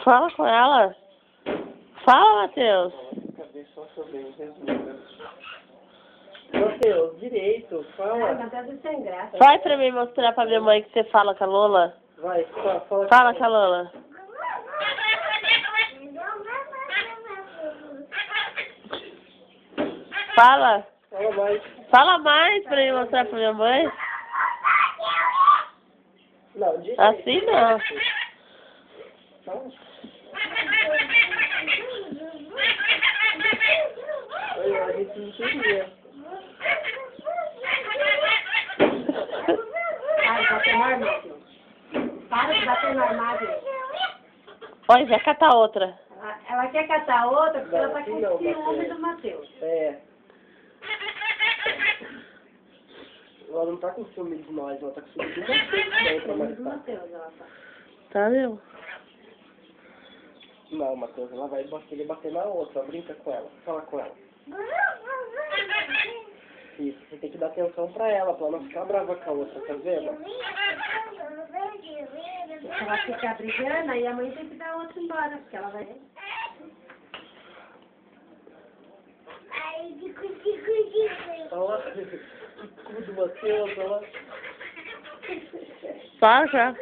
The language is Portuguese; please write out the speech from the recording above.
Fala com ela. Fala, Matheus. Cadê só sobre resumindo? Matheus, direito, fala. Matheus é sem graça. Vai pra mim mostrar pra minha mãe que você fala com a Lola. Vai, fala. Fala com a Lola. Fala. Fala mais. Fala mais pra mim mostrar pra minha mãe. Não, direito. Assim não. Fala. Olha, a gente não queria. Ai, bater no armário. Para de bater no armário. Olha, vai catar outra. Ela quer catar outra porque ela tá Assim com não, ciúme Matheus. do Matheus. É. Ela não tá com ciúme de nós, ela tá com ciúme do Matheus. Não, pra Ciúme mais do tarde. Matheus, ela tá. Tá, meu? Não, Matheus, ela vai querer bater na outra, brinca com ela, fala com ela. Isso, você tem que dar atenção pra ela não ficar brava com a outra, tá vendo? Se ela ficar brigando, aí a mãe tem que dar a outra embora, porque ela vai... Olha lá, o cu do Matheus, olha lá. Fala já.